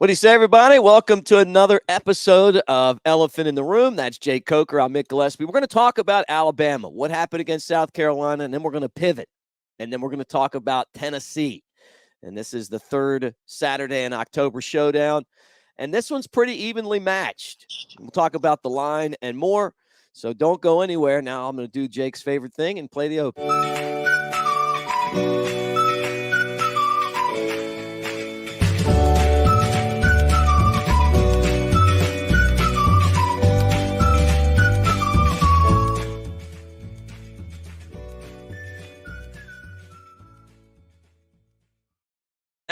What do you say, everybody? Welcome to another episode of Elephant in the Room. That's Jay Coker. I'm Mick Gillispie. We're going to talk about Alabama, what happened against South Carolina, and then we're going to pivot. And then we're going to talk about Tennessee. And this is the third Saturday in October showdown. And this one's pretty evenly matched. We'll talk about the line and more. So don't go anywhere. Now I'm going to do Jake's favorite thing and play the open.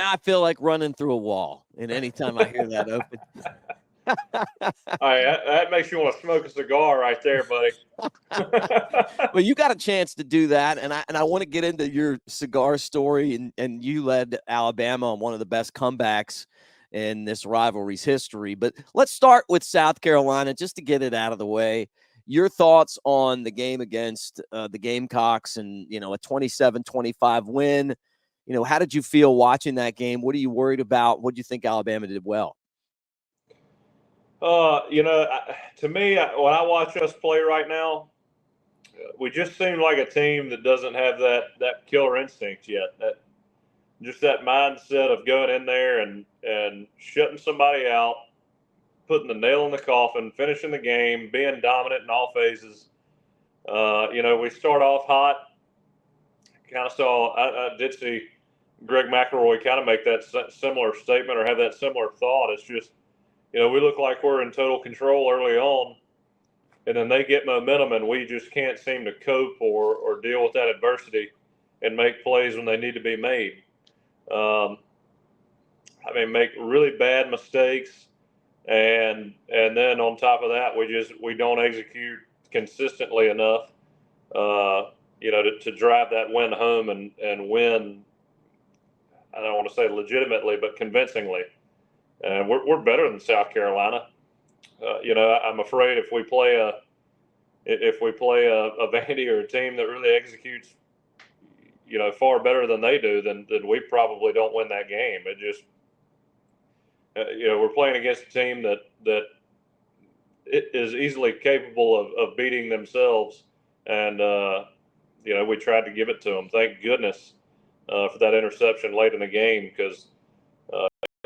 I feel like running through a wall. And anytime I hear that open. All right, that makes you want to smoke a cigar right there, buddy. Well, you got a chance to do that, and I want to get into your cigar story, and you led Alabama on one of the best comebacks in this rivalry's history. But let's start with South Carolina just to get it out of the way. Your thoughts on the game against the Gamecocks and, a 27-25 win. How did you feel watching that game? What are you worried about? What do you think Alabama did well? To me, when I watch us play right now, we just seem like a team that doesn't have that killer instinct yet. That mindset of going in there and shutting somebody out, putting the nail in the coffin, finishing the game, being dominant in all phases. We start off hot. I did see Greg McElroy kind of make that similar statement or have that similar thought. It's just, we look like we're in total control early on, and then they get momentum, and we just can't seem to cope or deal with that adversity and make plays when they need to be made. Make really bad mistakes, and then on top of that, we don't execute consistently enough, to drive that win home and win. I don't want to say legitimately, but convincingly. And we're better than South Carolina. I'm afraid if we play a Vandy or a team that really executes, far better than they do, then we probably don't win that game. It just, we're playing against a team that it is easily capable of beating themselves, and we tried to give it to them. Thank goodness for that interception late in the game, because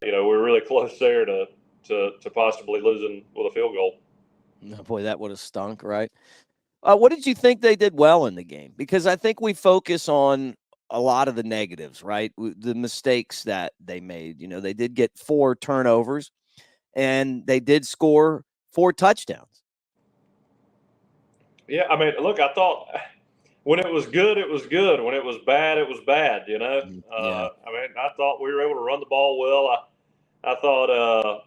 we're really close there to possibly losing with a field goal. Oh, boy, that would have stunk, right? What did you think they did well in the game? Because I think we focus on a lot of the negatives, right? The mistakes that they made. They did get 4 turnovers, and they did score 4 touchdowns. Yeah, look, I thought when it was good, it was good. When it was bad, it was bad. Yeah. I thought we were able to run the ball well. I thought,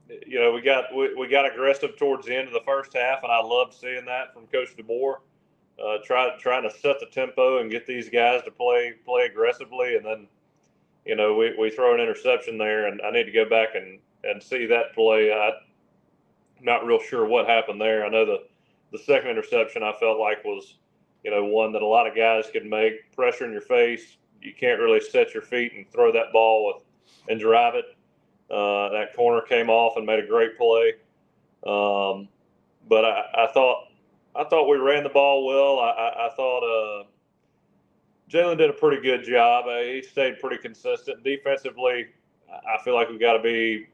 we got aggressive towards the end of the first half, and I loved seeing that from Coach DeBoer, trying to set the tempo and get these guys to play aggressively. And then, we throw an interception there, and I need to go back and see that play. I'm not real sure what happened there. I know the second interception I felt like was, one that a lot of guys could make. Pressure in your face, you can't really set your feet and throw that ball and drive it. That corner came off and made a great play. But I thought we ran the ball well. I thought Jaylen did a pretty good job. He stayed pretty consistent defensively. I feel like we got to be.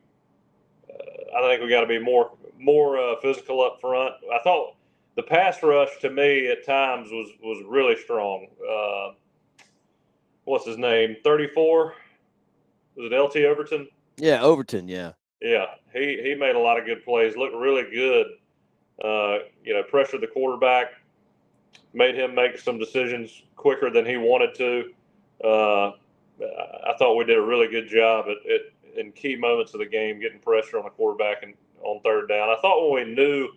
I think we got to be more physical up front. I thought the pass rush to me at times was really strong. What's his name? 34. Was it LT Overton? Yeah, Overton, yeah. Yeah, he made a lot of good plays, looked really good. Pressured the quarterback, made him make some decisions quicker than he wanted to. I thought we did a really good job in key moments of the game, getting pressure on the quarterback and on third down. I thought when we knew,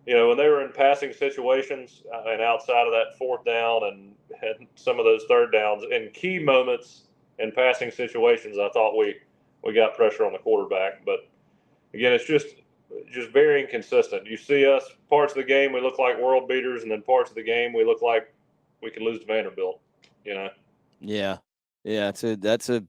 when they were in passing situations and outside of that fourth down and had some of those third downs in key moments in passing situations, I thought we got pressure on the quarterback. But again, it's just very inconsistent. You see us parts of the game we look like world beaters, and then parts of the game we look like we could lose to Vanderbilt. Yeah, that's a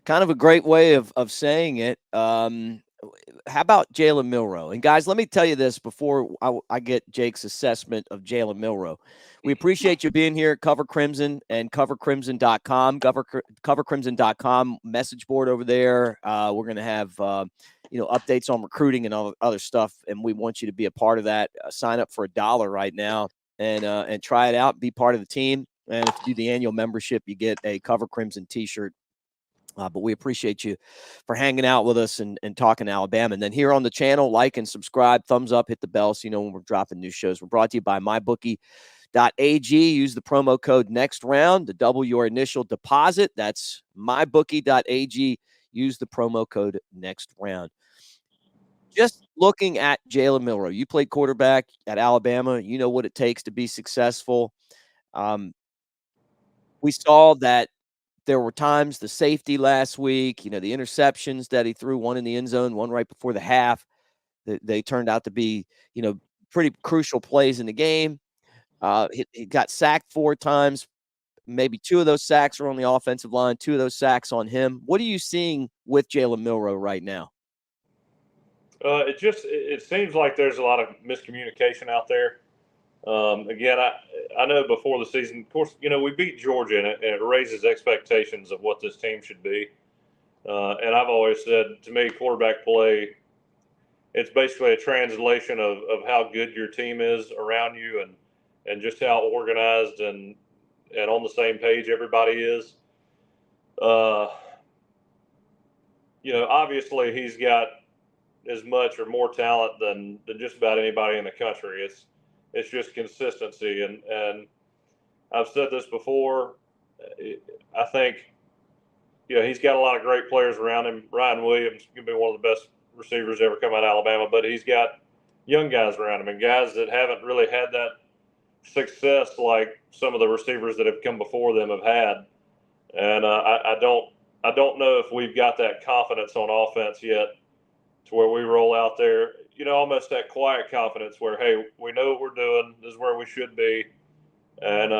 kind of a great way of saying it. How about Jalen Milroe? And guys, let me tell you this before I get Jake's assessment of Jalen Milroe. We appreciate you being here at Cover Crimson and covercrimson.com, covercrimson.com message board over there. We're going to have, updates on recruiting and all other stuff. And we want you to be a part of that. Sign up for $1 right now and try it out, be part of the team. And if you do the annual membership, you get a Cover Crimson t-shirt. But we appreciate you for hanging out with us and talking Alabama. And then here on the channel, like and subscribe, thumbs up, hit the bell so you know when we're dropping new shows. We're brought to you by mybookie.ag. Use the promo code next round to double your initial deposit. That's mybookie.ag. Use the promo code next round. Just looking at Jalen Milroe, you played quarterback at Alabama. You know what it takes to be successful. We saw that there were times, the safety last week, the interceptions that he threw, one in the end zone, one right before the half, they turned out to be, pretty crucial plays in the game. He got sacked 4 times. Maybe 2 of those sacks are on the offensive line, 2 of those sacks on him. What are you seeing with Jalen Milroe right now? It seems like there's a lot of miscommunication out there. Again, I know before the season, of course, we beat Georgia, and it raises expectations of what this team should be. And I've always said, to me, quarterback play, it's basically a translation of how good your team is around you and just how organized and on the same page everybody is. Obviously he's got as much or more talent than just about anybody in the country. It's just consistency. And I've said this before. I think, he's got a lot of great players around him. Ryan Williams is going to be one of the best receivers ever come out of Alabama, but he's got young guys around him and guys that haven't really had that success like some of the receivers that have come before them have had. And I don't know if we've got that confidence on offense yet to where we roll out there, almost that quiet confidence where, hey, we know what we're doing. This is where we should be. And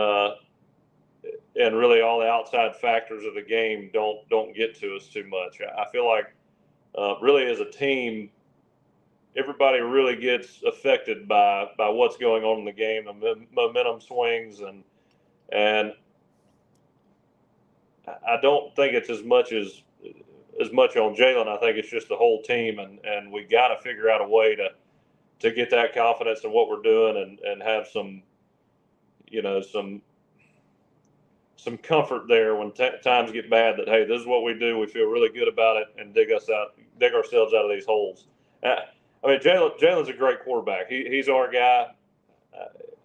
really all the outside factors of the game don't get to us too much. I feel like really as a team, everybody really gets affected by what's going on in the game, the momentum swings, and I don't think it's as much on Jaylen. I think it's just the whole team, and we got to figure out a way to get that confidence in what we're doing and have some comfort there when times get bad that, hey, this is what we do. We feel really good about it and dig ourselves out of these holes. Jalen's a great quarterback. He's our guy.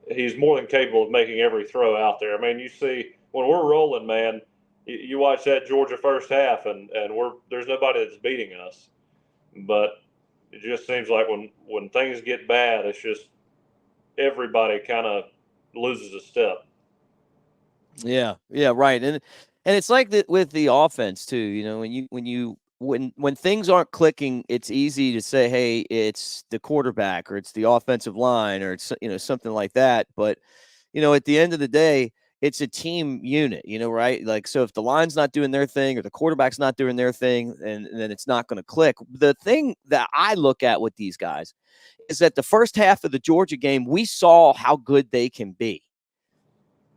He's more than capable of making every throw out there. You see when we're rolling, man, you watch that Georgia first half and there's nobody that's beating us. But it just seems like when things get bad, it's just everybody kind of loses a step. Yeah, right. And it's like that with the offense too. When things aren't clicking, it's easy to say, hey, it's the quarterback or it's the offensive line or it's something like that. But at the end of the day, it's a team unit, right? Like, so if the line's not doing their thing or the quarterback's not doing their thing, and then it's not going to click. The thing that I look at with these guys is that the first half of the Georgia game, we saw how good they can be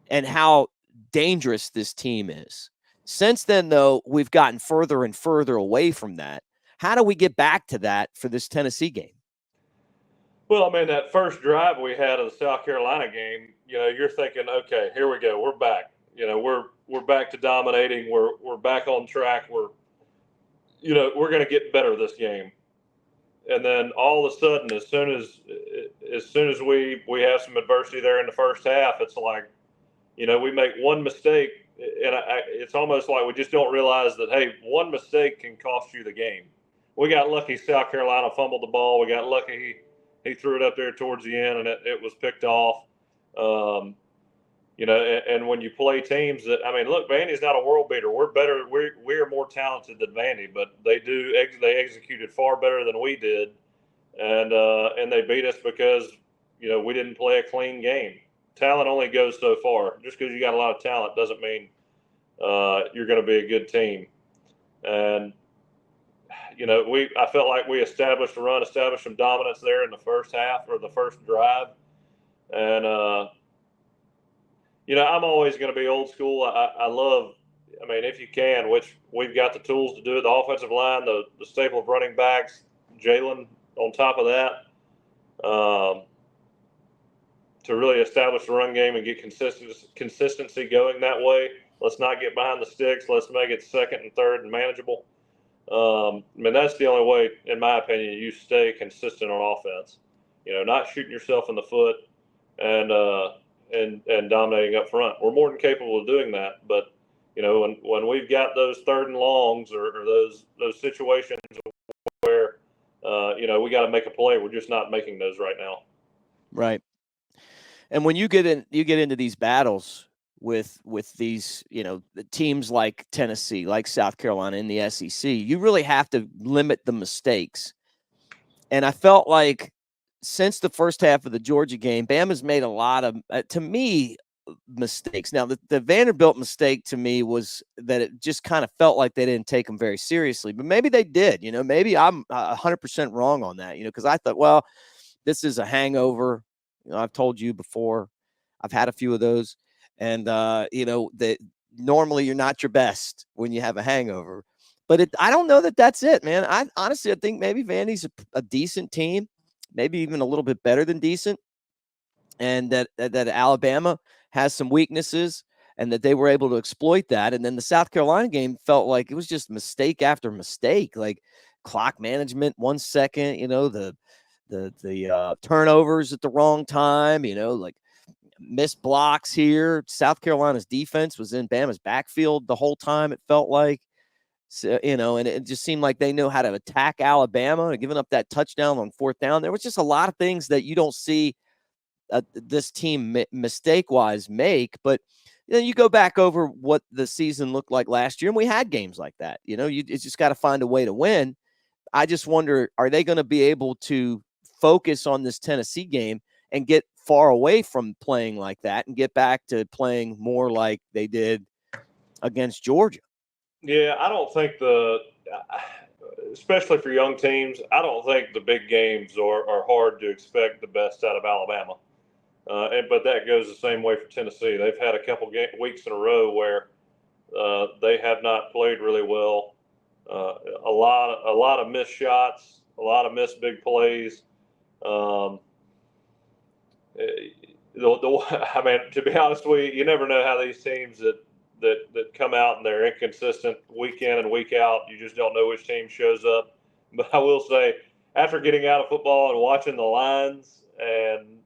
and how dangerous this team is. Since then, though, we've gotten further and further away from that. How do we get back to that for this Tennessee game? Well, that first drive we had of the South Carolina game, you're thinking, okay, here we go. We're back. We're back to dominating. We're back on track. We're going to get better this game. And then all of a sudden, as soon as we have some adversity there in the first half, it's like, we make one mistake, and it's almost like we just don't realize that, hey, one mistake can cost you the game. We got lucky South Carolina fumbled the ball. We got lucky he threw it up there towards the end, and it was picked off. And when you play teams that, look, Vandy's not a world beater. We're better. We are more talented than Vandy, but they executed far better than we did, and they beat us because we didn't play a clean game. Talent only goes so far. Just because you got a lot of talent doesn't mean you're going to be a good team. And I felt like we established some dominance there in the first half or the first drive. And, I'm always going to be old school. I love, if you can, which we've got the tools to do it, the offensive line, the staple of running backs, Jaylen on top of that, to really establish the run game and get consistency going that way. Let's not get behind the sticks. Let's make it second and third and manageable. That's the only way, in my opinion, you stay consistent on offense. Not shooting yourself in the foot and dominating up front. We're more than capable of doing that, but when we've got those third and longs or those situations where we got to make a play, we're just not making those right now. Right. And when you get into these battles with these, the teams like Tennessee, like South Carolina in the SEC, you really have to limit the mistakes. And I felt like since the first half of the Georgia game, Bama's made a lot of, to me, mistakes. Now, the Vanderbilt mistake to me was that it just kind of felt like they didn't take them very seriously. But maybe they did. Maybe I'm 100% wrong on that, because I thought, well, this is a hangover. I've told you before, I've had a few of those. And, that normally you're not your best when you have a hangover. But I don't know that that's it, man. I think maybe Vandy's a decent team, maybe even a little bit better than decent. And that Alabama has some weaknesses and that they were able to exploit that. And then the South Carolina game felt like it was just mistake after mistake, like clock management, 1 second, the turnovers at the wrong time, like missed blocks here. South Carolina's defense was in Bama's backfield the whole time, it felt like. So, and it just seemed like they know how to attack Alabama and giving up that touchdown on 4th down. There was just a lot of things that you don't see this team mistake-wise make. But you go back over what the season looked like last year, and we had games like that. You just got to find a way to win. I just wonder, are they going to be able to focus on this Tennessee game and get far away from playing like that and get back to playing more like they did against Georgia? Yeah, I don't think especially for young teams, I don't think the big games are hard to expect the best out of Alabama. But that goes the same way for Tennessee. They've had a couple weeks in a row where they have not played really well. A lot of missed shots, a lot of missed big plays. To be honest with you, you never know how these teams that come out and they're inconsistent week in and week out. You just don't know which team shows up. But I will say, after getting out of football and watching the lines and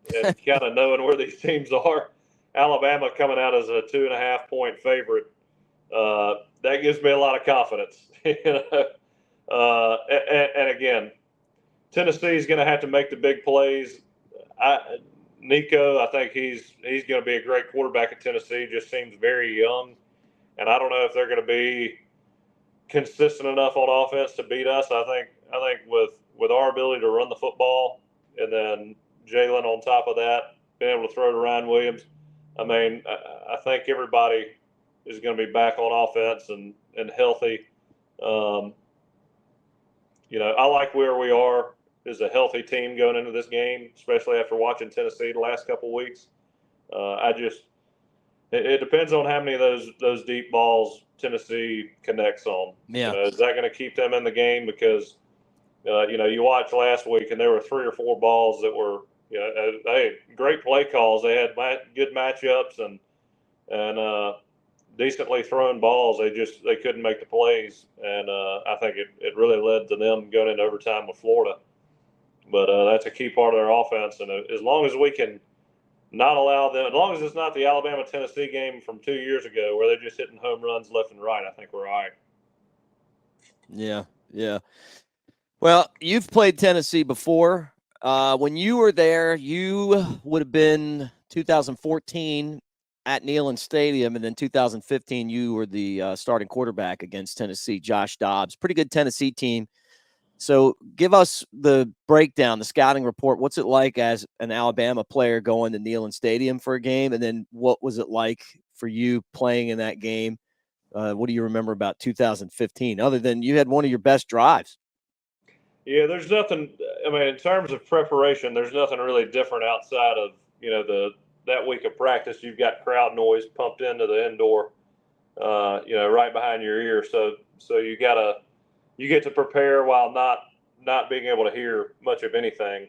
kind of knowing where these teams are, Alabama coming out as a 2.5-point favorite, that gives me a lot of confidence. And again, Tennessee's going to have to make the big plays. Nico, I think he's going to be a great quarterback at Tennessee. Just seems very young, and I don't know if they're going to be consistent enough on offense to beat us. I think with our ability to run the football, and then Jaylen on top of that, being able to throw to Ryan Williams, I think everybody is going to be back on offense and healthy. I like where we are as a healthy team going into this game, especially after watching Tennessee the last couple of weeks. It depends on how many of those deep balls Tennessee connects on. Yeah. Is that going to keep them in the game? Because, you watched last week and there were 3 or 4 balls that were, they had great play calls. They had good matchups and decently thrown balls. They couldn't make the plays. And I think it really led to them going into overtime with Florida. But that's a key part of their offense. And as long as we can not allow them, as long as it's not the Alabama-Tennessee game from 2 years ago where they're just hitting home runs left and right, I think we're all right. Yeah, yeah. Well, you've played Tennessee before. When you were there, you would have been 2014 at Neyland Stadium, and then 2015 you were the starting quarterback against Tennessee, Josh Dobbs. Pretty good Tennessee team. So give us the breakdown, the scouting report. What's it like as an Alabama player going to Neyland Stadium for a game? And then what was it like for you playing in that game What do you remember about 2015, other than you had one of your best drives? Yeah, there's nothing. I mean, in terms of preparation, there's nothing really different outside of that week of practice. You've got crowd noise pumped into the indoor, right behind your ear. So you get to prepare while not being able to hear much of anything.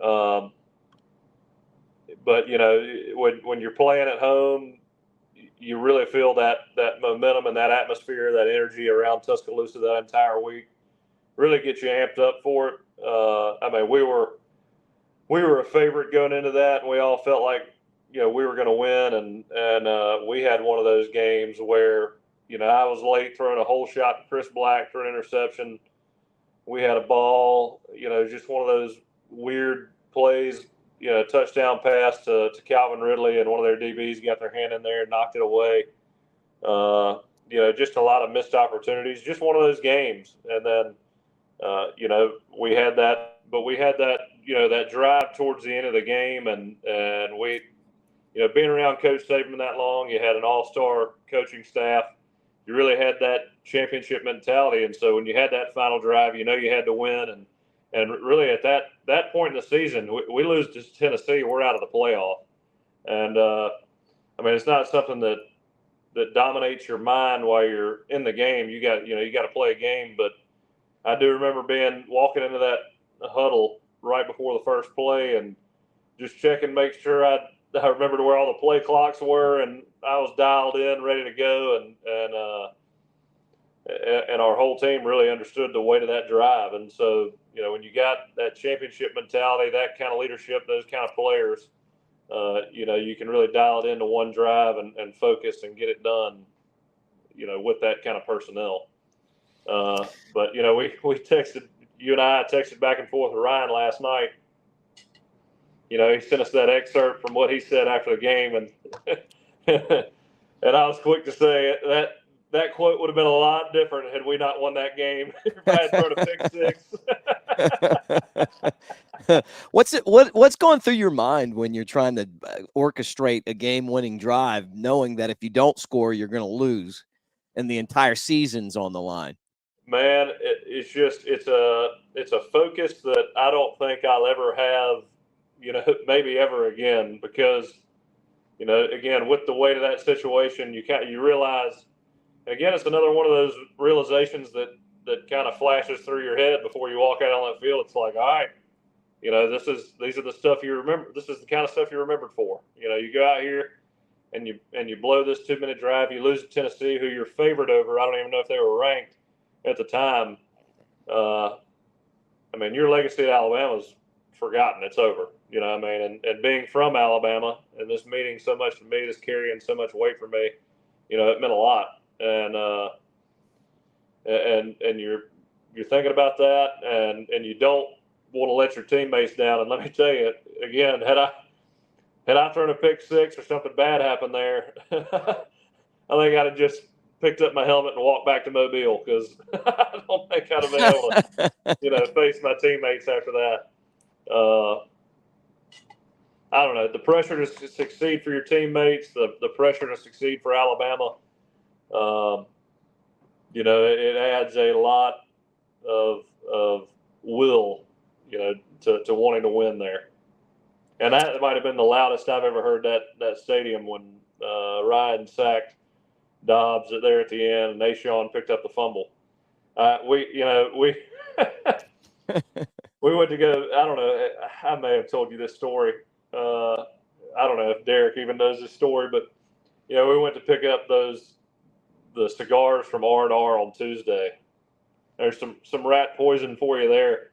Um, but when you're playing at home, you really feel that momentum and that atmosphere, that energy around Tuscaloosa that entire week. Really get you amped up for it. I mean, we were a favorite going into that, and we all felt like we were going to win. And we had one of those games where I was late throwing a hole shot to Chris Black for an interception. We had a ball, just one of those weird plays. Touchdown pass to Calvin Ridley, and one of their DBs got their hand in there and knocked it away. Just a lot of missed opportunities. Just one of those games, and then. We had that, but we had that, that drive towards the end of the game, and we, being around Coach Saban that long, you had an all-star coaching staff. You really had that championship mentality, and so when you had that final drive, you had to win, and really at that point in the season, we lose to Tennessee, we're out of the playoff, and I mean it's not something that dominates your mind while you're in the game. You got to play a game, but I do remember walking into that huddle right before the first play and just checking, make sure I remembered where all the play clocks were, and I was dialed in, ready to go, and our whole team really understood the weight of that drive. And so, when you got that championship mentality, that kind of leadership, those kind of players, you can really dial it into one drive and focus and get it done, with that kind of personnel. But we texted, you and I texted back and forth with Ryan last night. He sent us that excerpt from what he said after the game, and and I was quick to say that quote would have been a lot different had we not won that game. If I had thrown a pick six. What's going through your mind when you're trying to orchestrate a game-winning drive, knowing that if you don't score, you're going to lose, and the entire season's on the line? Man, it's a focus that I don't think I'll ever have, maybe ever again, because, again, with the weight of that situation, you realize, and again, it's another one of those realizations that kind of flashes through your head before you walk out on that field. It's like, all right, these are the stuff you remember. This is the kind of stuff you're remembered for. You go out here and you blow this 2-minute drive, you lose to Tennessee, who you're favored over. I don't even know if they were ranked at the time. I mean, your legacy at Alabama's forgotten. It's over. And being from Alabama and this meaning so much to me, this carrying so much weight for me, it meant a lot. And you're thinking about that, and you don't want to let your teammates down. And let me tell you, again, had I thrown a pick six or something bad happened there, I think I'd have just picked up my helmet and walked back to Mobile, because I don't think I'd have been able to, face my teammates after that. I don't know. The pressure to succeed for your teammates, the pressure to succeed for Alabama, it adds a lot of will, to wanting to win there. And that might have been the loudest I've ever heard that stadium when Ryan sacked Dobbs there at the end, and Nashawn picked up the fumble. We we went to go. I don't know. I may have told you this story. I don't know if Derek even knows this story, but we went to pick up the cigars from R&R on Tuesday. There's some rat poison for you there.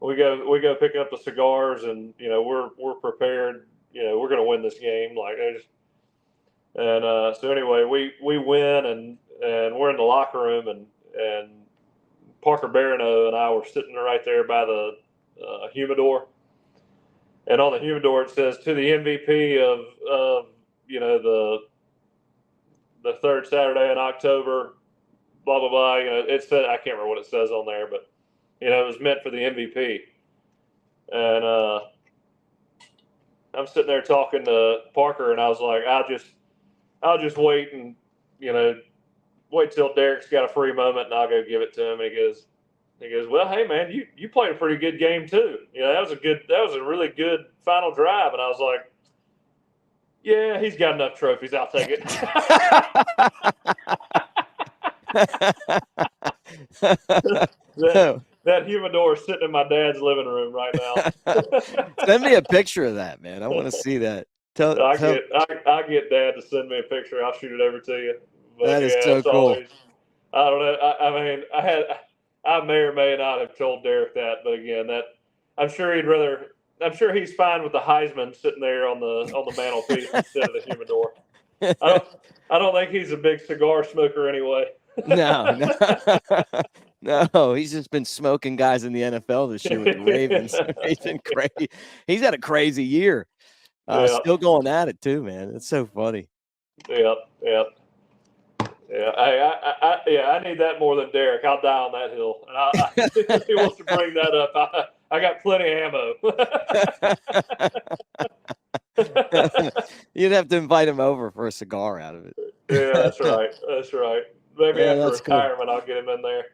We go pick up the cigars, and we're prepared. We're going to win this game. So anyway, we win, and we're in the locker room, and Parker Barano and I were sitting right there by the humidor, and on the humidor it says, to the MVP of the third Saturday in October, blah blah blah. It said, I can't remember what it says on there, but it was meant for the MVP, and I'm sitting there talking to Parker, and I was like, I'll just wait and wait till Derek's got a free moment and I'll go give it to him. And he goes, well, hey man, you played a pretty good game too. That was a really good final drive. And I was like, yeah, he's got enough trophies. I'll take it. That humidor is sitting in my dad's living room right now. Send me a picture of that, man. I want to see that. I get Dad to send me a picture. I'll shoot it over to you. But that is so cool. Always, I don't know. I mean, I may or may not have told Derek that, but again, I'm sure he's fine with the Heisman sitting there on the mantelpiece instead of the humidor. I don't think he's a big cigar smoker anyway. No, he's just been smoking guys in the NFL this year with the Ravens. He's been crazy. He's had a crazy year. Still going at it too, man. It's so funny. Yep. Yeah. I need that more than Derek. I'll die on that hill. And if he wants to bring that up, I got plenty of ammo. You'd have to invite him over for a cigar out of it. Yeah, that's right. Maybe after retirement, cool. I'll get him in there.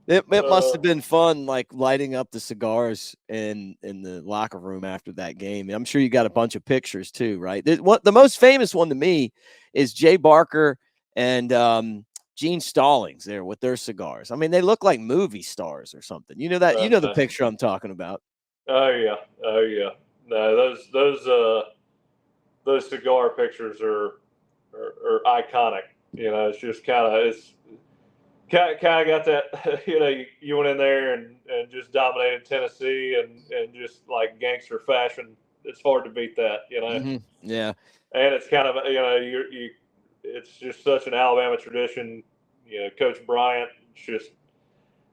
It must have been fun, like lighting up the cigars in the locker room after that game. I'm sure you got a bunch of pictures too, right? The most famous one to me is Jay Barker and Gene Stallings there with their cigars. I mean, they look like movie stars or something. You know that? You know the picture I'm talking about. Oh yeah. No, those cigar pictures are iconic. It's just kind of got that. You went in there and just dominated Tennessee and just like gangster fashion. It's hard to beat that. Mm-hmm. Yeah. And it's kind of it's just such an Alabama tradition. Coach Bryant.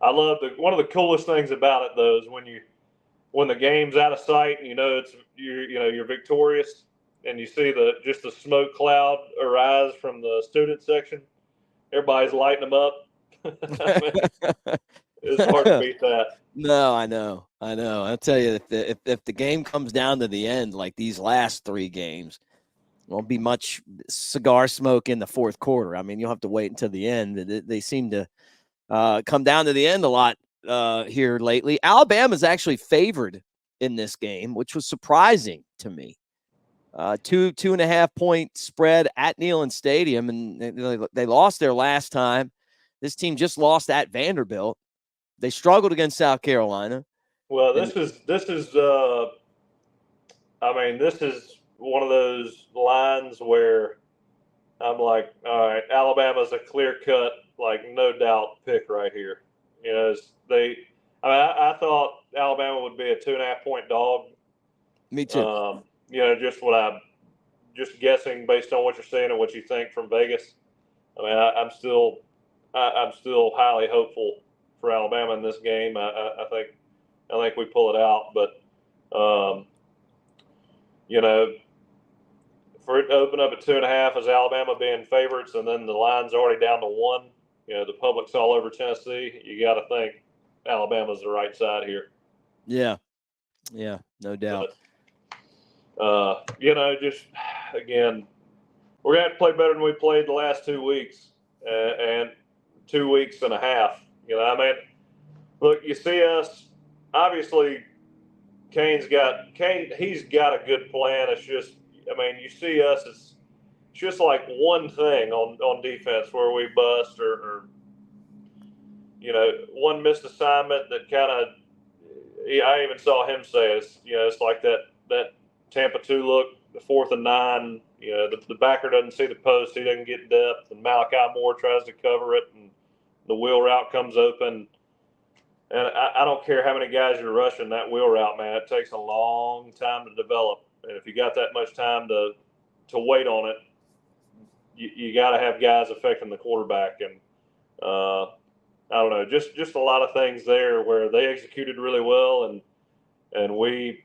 I love one of the coolest things about it though is when the game's out of sight and you're victorious and you see the smoke cloud arise from the student section. Everybody's lighting them up. It's hard to beat that. No, I know. I'll tell you, if the game comes down to the end, like these last three games, won't be much cigar smoke in the fourth quarter. I mean, you'll have to wait until the end. They seem to come down to the end a lot here lately. Alabama's actually favored in this game, which was surprising to me. 2.5 point spread at Neyland Stadium, and they lost their last time. This team just lost at Vanderbilt. They struggled against South Carolina. Well, this is one of those lines where I'm like, all right, Alabama's a clear cut, like no doubt pick right here. I thought Alabama would be a 2.5 point dog. Me too. Just guessing based on what you're seeing and what you think from Vegas. I mean, I'm still highly hopeful for Alabama in this game. I think we pull it out, but for it to open up at 2.5 as Alabama being favorites, and then the line's already down to 1. The public's all over Tennessee. You got to think Alabama's the right side here. Yeah, no doubt. But, just again, we're gonna have to play better than we played the last 2 weeks and 2 weeks and a half. Look, you see us. Obviously, Kane's got a good plan. It's just, you see us. It's just like one thing on defense where we bust or one missed assignment that kind of. I even saw him say it's like that Tampa 2 look, the 4th and 9. The backer doesn't see the post, he doesn't get depth, and Malachi Moore tries to cover it, and the wheel route comes open. And I don't care how many guys you're rushing that wheel route, man. It takes a long time to develop, and if you got that much time to wait on it, you got to have guys affecting the quarterback. And I don't know, just a lot of things there where they executed really well, and we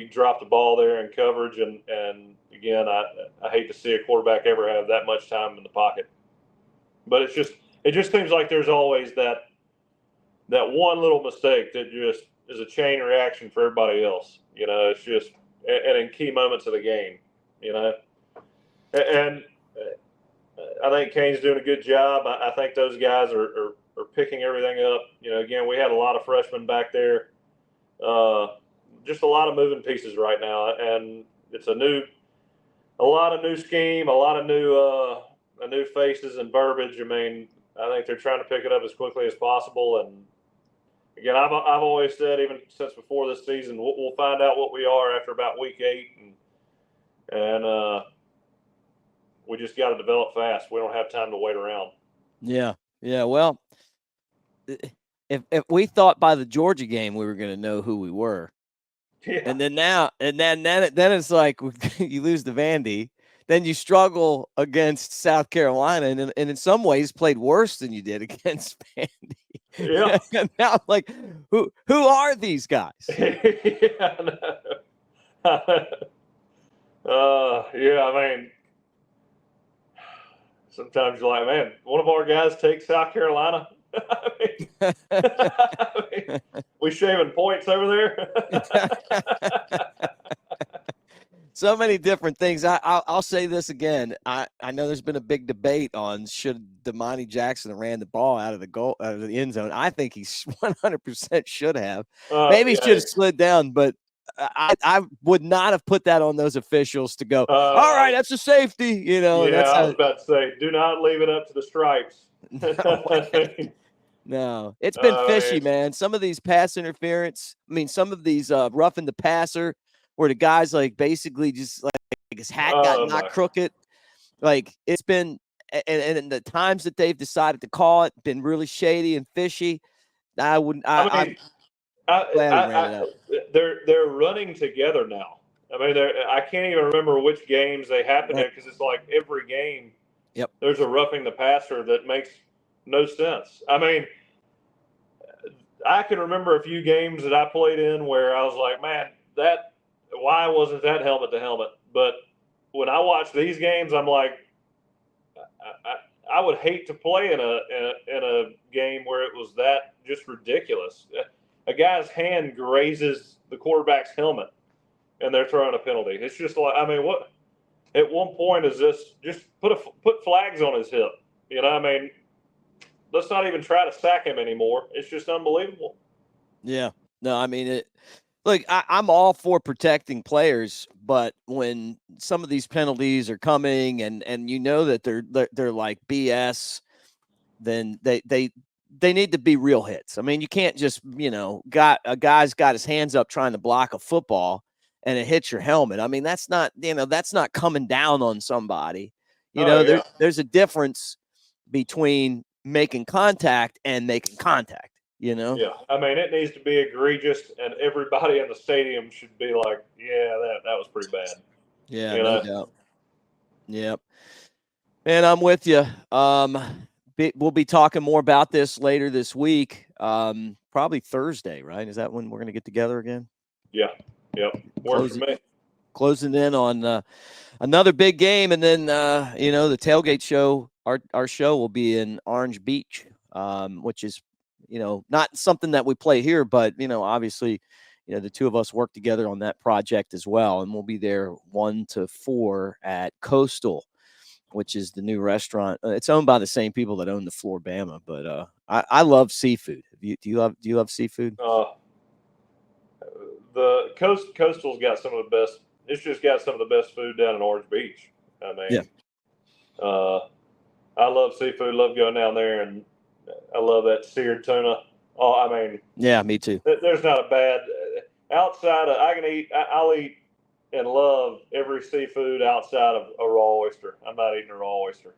dropped the ball there in coverage. And again, I hate to see a quarterback ever have that much time in the pocket. But it just seems like there's always that one little mistake that just is a chain reaction for everybody else. It's just, and in key moments of the game, and I think Kane's doing a good job. I think those guys are picking everything up. Again, we had a lot of freshmen back there. Just a lot of moving pieces right now, and it's a lot of new scheme, a lot of new faces and verbiage. I mean, I think they're trying to pick it up as quickly as possible. And again, I've always said, even since before this season, we'll find out what we are after about week 8, and we just got to develop fast. We don't have time to wait around. Yeah. Well, if we thought by the Georgia game we were going to know who we were, and then it's like you lose to Vandy, then you struggle against South Carolina, and in some ways played worse than you did against Vandy. Yeah. And now I'm like, who are these guys? Yeah. I mean, sometimes you're like, man, one of our guys takes South Carolina. I mean, we shaving points over there. So many different things. I'll say this again. I know there's been a big debate on should Damani Jackson have ran the ball out of the end zone. I think he 100% should have. Maybe he should have slid down, but I would not have put that on those officials to go, all right, that's a safety. Yeah, I was about to say, do not leave it up to the stripes. No, it's been fishy, man. Some of these pass interference, some of these roughing the passer, where the guy's like basically just like his hat got knocked crooked. Like it's been, and the times that they've decided to call it been really shady and fishy. I'm glad he ran it up. They're running together now. I mean, I can't even remember which games they happened in, because it's like every game. Yep. There's a roughing the passer that makes no sense. I mean, I can remember a few games that I played in where I was like, man, why wasn't that helmet to helmet? But when I watch these games, I'm like, I would hate to play in a game where it was that just ridiculous. A guy's hand grazes the quarterback's helmet, and they're throwing a penalty. It's just like, I mean, what? At one point, is this just put flags on his hip? I mean, let's not even try to sack him anymore. It's just unbelievable. Yeah. No, I mean it. Look, I'm all for protecting players, but when some of these penalties are coming and that they're like BS, then they need to be real hits. I mean, you can't just a guy's got his hands up trying to block a football and it hits your helmet. I mean, that's not coming down on somebody. There's a difference between making contact and making contact. Yeah, I mean, it needs to be egregious, and everybody in the stadium should be like, yeah, that was pretty bad. Yeah, no doubt. Yep. And I'm with you. We'll be talking more about this later this week. Probably Thursday, right? Is that when we're going to get together again? Yeah. Yep. Works for me. Closing in on another big game, and then the tailgate show. Our show will be in Orange Beach, which is not something that we play here, but obviously, the two of us work together on that project as well, and we'll be there 1 to 4 at Coastal, which is the new restaurant. It's owned by the same people that own the Floribama, but I love seafood. Do you love seafood? The Coastal's got some of the best. It's just got some of the best food down in Orange Beach. I mean, yeah. I love seafood. Love going down there, and I love that seared tuna. Oh, I mean, yeah, me too. There's not a bad outside of. I'll eat and love every seafood outside of a raw oyster. I'm not eating a raw oyster.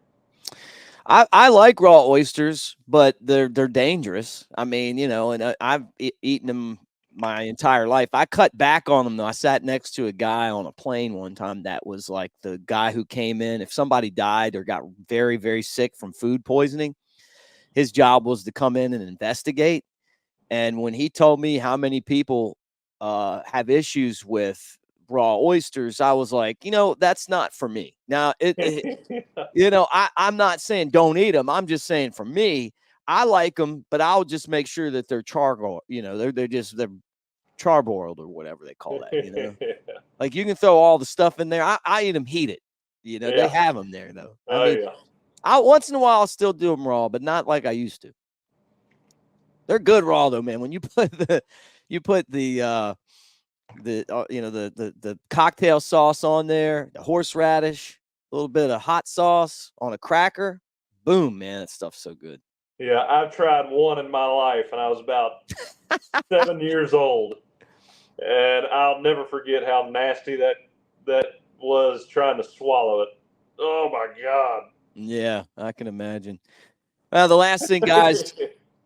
I like raw oysters, but they're dangerous. I mean, and I've eaten them my entire life. I cut back on them though. I sat next to a guy on a plane one time that was like the guy who came in. If somebody died or got very, very sick from food poisoning, his job was to come in and investigate. And when he told me how many people have issues with raw oysters, I was like, that's not for me. Now, I'm not saying don't eat them. I'm just saying for me, I like them, but I'll just make sure that they're charcoal. They're charboiled or whatever they call that. Like you can throw all the stuff in there. I eat them heated. They have them there though. Once in a while I'll still do them raw, but not like I used to. They're good raw though, man. When you put the the cocktail sauce on there, the horseradish, a little bit of hot sauce on a cracker, boom, man, that stuff's so good. Yeah, I've tried one in my life, and I was about 7 years old, and I'll never forget how nasty that was trying to swallow it. Oh my God. Yeah, I can imagine. Well, the last thing, guys,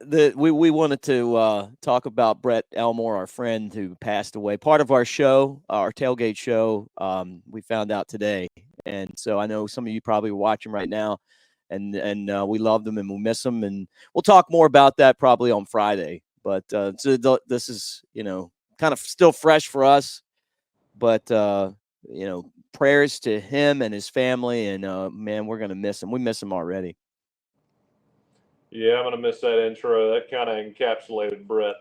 that we wanted to talk about Brett Elmore, our friend who passed away. Part of our show, our tailgate show, we found out today, and so I know some of you probably watching right now, and we loved him and we miss him, and we'll talk more about that probably on Friday. But so this is kind of still fresh for us, but prayers to him and his family, and man, we're gonna miss him. We miss him already. Yeah, I'm gonna miss that intro. That kind of encapsulated Brett.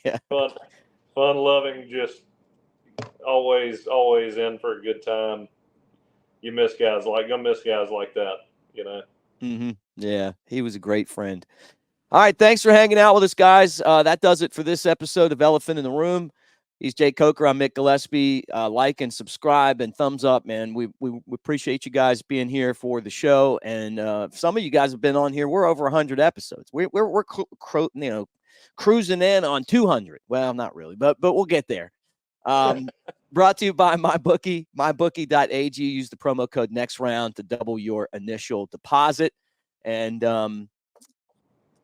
Yeah, fun, loving, just always in for a good time. You miss guys like that. Mm-hmm. Yeah, he was a great friend. All right, thanks for hanging out with us, guys. That does it for this episode of Elephant in the Room. He's Jay Coker. I'm Mick Gillispie. Like and subscribe and thumbs up, man. We appreciate you guys being here for the show. And some of you guys have been on here. We're over 100 episodes. We're cruising in on 200. Well, not really, but we'll get there. Brought to you by MyBookie, mybookie.ag. Use the promo code NEXTROUND to double your initial deposit. And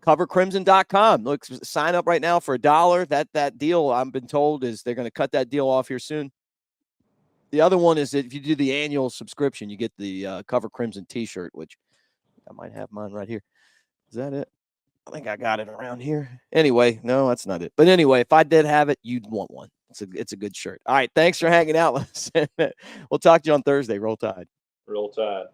covercrimson.com. Look, sign up right now for $1. That deal, I've been told, is they're going to cut that deal off here soon. The other one is that if you do the annual subscription, you get the Cover Crimson t-shirt, which I might have mine right here. Is that it? I think I got it around here. Anyway, no, that's not it. But anyway, if I did have it, you'd want one. It's a good shirt. All right, thanks for hanging out with us. We'll talk to you on Thursday. Roll Tide. Roll Tide.